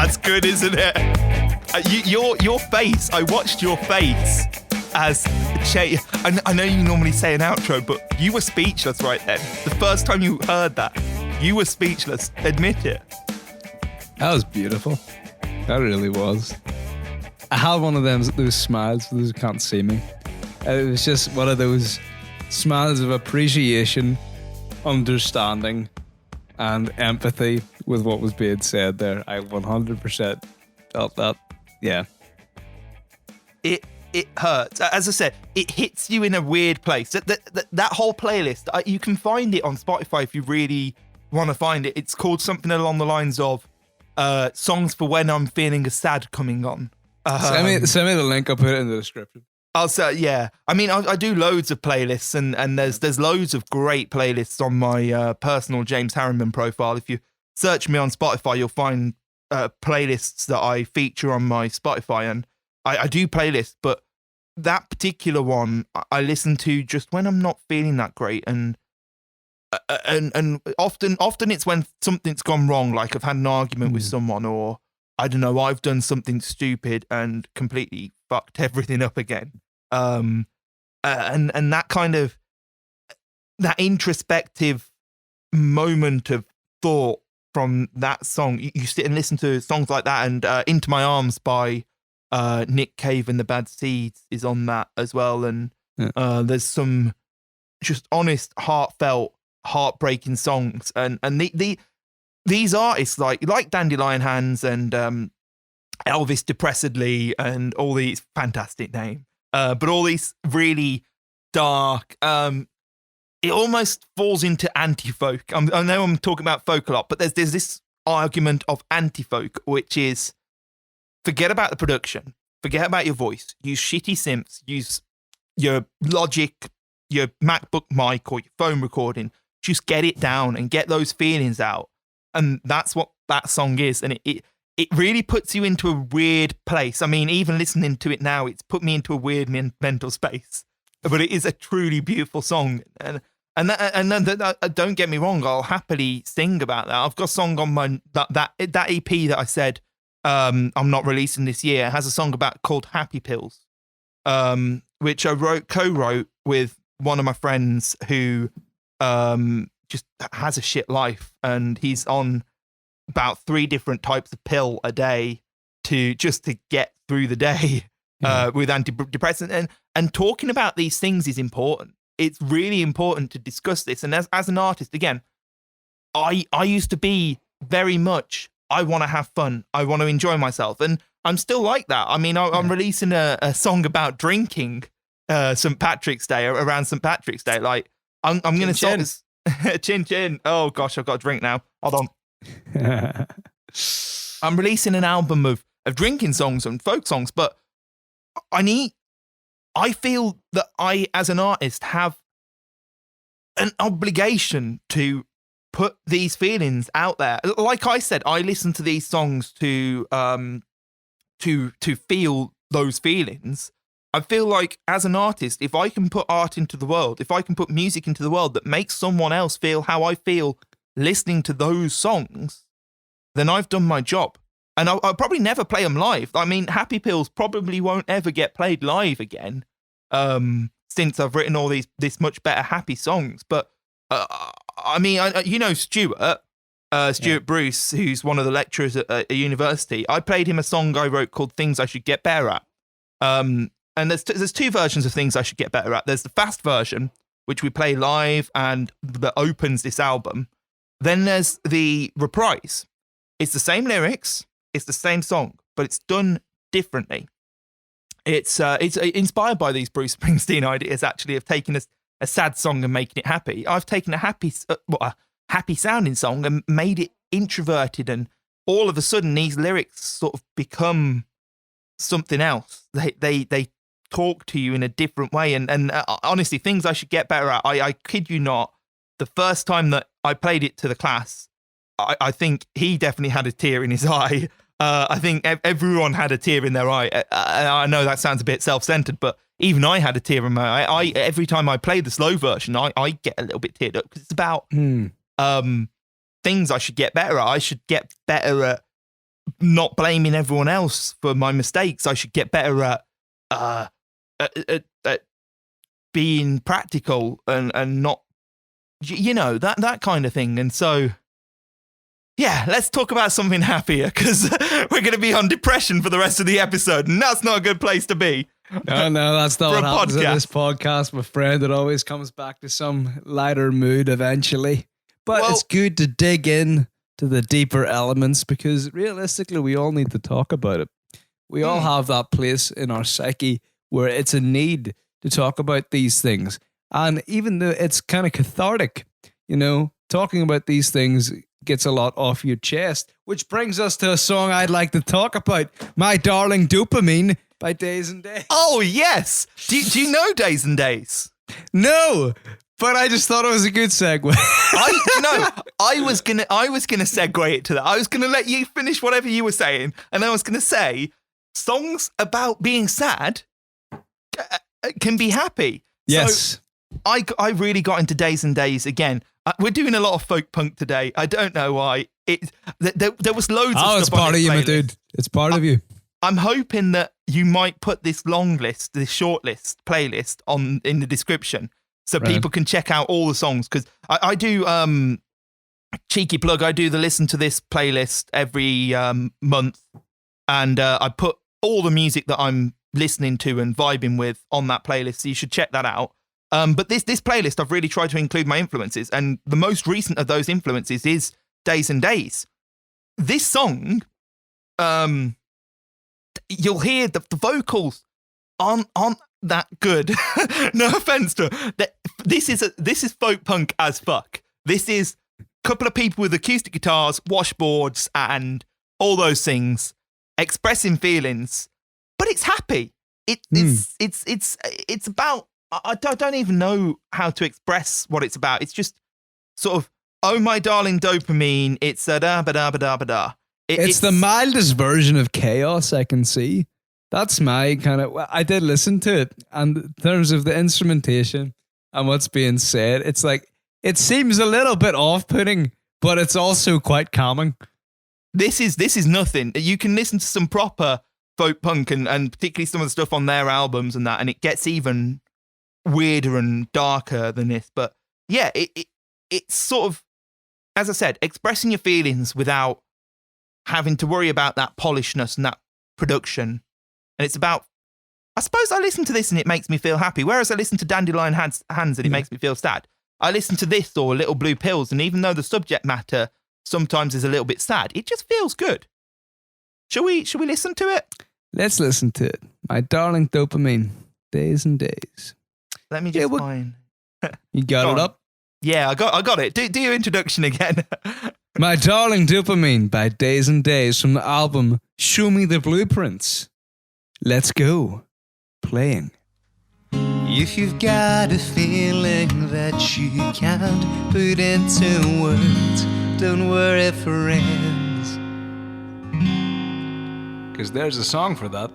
That's good, isn't it? Your face, I watched your face as I know you normally say an outro, but you were speechless right then. The first time you heard that, you were speechless. Admit it. That was beautiful. That really was. I had one of those smiles for those who can't see me. It was just one of those smiles of appreciation, understanding, and empathy with what was being said there. I 100% felt that. Yeah. It hurts. As I said, it hits you in a weird place. That whole playlist, you can find it on Spotify if you really want to find it. It's called something along the lines of songs for when I'm feeling a sad coming on. Send me the link. I'll put it in the description. I'll say, yeah. I mean, I do loads of playlists, and there's loads of great playlists on my personal James Harriman profile. If you search me on Spotify, you'll find playlists that I feature on my Spotify, and I do playlists, but that particular one I listen to just when I'm not feeling that great, and often it's when something's gone wrong, like I've had an argument with someone, or I don't know, I've done something stupid and completely fucked everything up again. And that kind of that introspective moment of thought from that song, you sit and listen to songs like that, and Into My Arms by Nick Cave and the Bad Seeds is on that as well, and there's some just honest, heartfelt, heartbreaking songs, and these artists like Dandelion Hands and Elvis Depressedly and all these, fantastic name, but all these really dark, it almost falls into anti-folk. I know I'm talking about folk a lot, but there's this argument of anti-folk, which is forget about the production, forget about your voice, use shitty synths, use your Logic, your MacBook mic or your phone recording, just get it down and get those feelings out. And that's what that song is. And it really puts you into a weird place. I mean, even listening to it now, it's put me into a weird mental space. But it is a truly beautiful song. And don't get me wrong, I'll happily sing about that. I've got a song on my that EP that I said I'm not releasing this year. It has a song called Happy Pills, which I co-wrote with one of my friends who just has a shit life, and he's on about 3 different types of pill a day to get through the day with antidepressant, and talking about these things is important. It's really important to discuss this. And as an artist, again, I used to be very much, I want to have fun, I want to enjoy myself, and I'm still like that. I mean, I'm releasing a song about drinking St. Patrick's Day, around St. Patrick's Day. Like, I'm going to sing this. Chin chin. Oh gosh, I've got a drink now. Hold on. I'm releasing an album of drinking songs and folk songs, but I feel that I, as an artist, have an obligation to put these feelings out there. Like I said, I listen to these songs to feel those feelings. I feel like, as an artist, if I can put art into the world, if I can put music into the world that makes someone else feel how I feel listening to those songs, then I've done my job. And I'll probably never play them live. I mean, Happy Pills probably won't ever get played live again, since I've written all this much better happy songs. But I mean, Stuart Bruce, who's one of the lecturers at a university. I played him a song I wrote called "Things I Should Get Better At." And there's 2 versions of Things I Should Get Better At. There's the fast version, which we play live and that opens this album. Then there's the reprise. It's the same lyrics, it's the same song, but it's done differently. It's inspired by these Bruce Springsteen ideas, actually, of taking a sad song and making it happy. I've taken a happy sounding song and made it introverted, and all of a sudden these lyrics sort of become something else. They talk to you in a different way, and honestly, Things I Should Get Better At, I kid you not, the first time that I played it to the class, I think he definitely had a tear in his eye. I think everyone had a tear in their eye. I know that sounds a bit self-centered, but even I had a tear in my eye. Every time I play the slow version, I get a little bit teared up, because it's about things I should get better at. I should get better at not blaming everyone else for my mistakes. I should get better at being practical and not, that kind of thing. And so, yeah, let's talk about something happier, because we're going to be on depression for the rest of the episode, and that's not a good place to be. No, that's not what happens in this podcast, my friend. It always comes back to some lighter mood eventually. But it's good to dig in to the deeper elements, because realistically, we all need to talk about it. We all have that place in our psyche where it's a need to talk about these things. And even though it's kind of cathartic, talking about these things gets a lot off your chest, which brings us to a song I'd like to talk about, My Darling Dopamine by Daze and Daze. Oh, yes. Do you know Daze and Daze? No, but I just thought it was a good segue. I was gonna segue it to that. I was gonna let you finish whatever you were saying, and I was gonna say songs about being sad can be happy. Yes. So I really got into Daze and Daze again. We're doing a lot of folk punk today. I don't know why. There was loads of stuff. It's part of you, my dude. It's part of you. I'm hoping that you might put this short list, playlist in the description, so people can check out all the songs. Because I do, cheeky plug, I do the Listen to This playlist every month. And I put all the music that I'm listening to and vibing with on that playlist. So you should check that out. But this playlist, I've really tried to include my influences. And the most recent of those influences is Daze and Daze. This song, you'll hear the vocals aren't that good. No offense to that. This is folk punk as fuck. This is a couple of people with acoustic guitars, washboards, and all those things expressing feelings, but it's happy. It's about, I don't even know how to express what it's about. It's just sort of, oh my darling dopamine. It's a da ba da ba da ba da. It's the mildest version of chaos I can see. That's my kind of... I did listen to it, and in terms of the instrumentation and what's being said, it's like, it seems a little bit off-putting, but it's also quite calming. This is nothing. You can listen to some proper folk punk and particularly some of the stuff on their albums and that, and it gets even weirder and darker than this. But yeah, it's sort of, as I said, expressing your feelings without having to worry about that polishness and that production. And it's about, I suppose I listen to this and it makes me feel happy, whereas I listen to Dandelion Hands and it makes me feel sad. I listen to this or Little Blue Pills, and even though the subject matter sometimes is a little bit sad, it just feels good. Shall we listen to it? Let's listen to it. My Darling Dopamine, Daze and Daze. Let me just find. You got it up? Yeah, I got it. Do your introduction again. My Darling Dopamine by Daze and Daze from the album Show Me the Blueprints. Let's go. Playing. If you've got a feeling that you can't put into words, don't worry, friends. Because there's a song for that.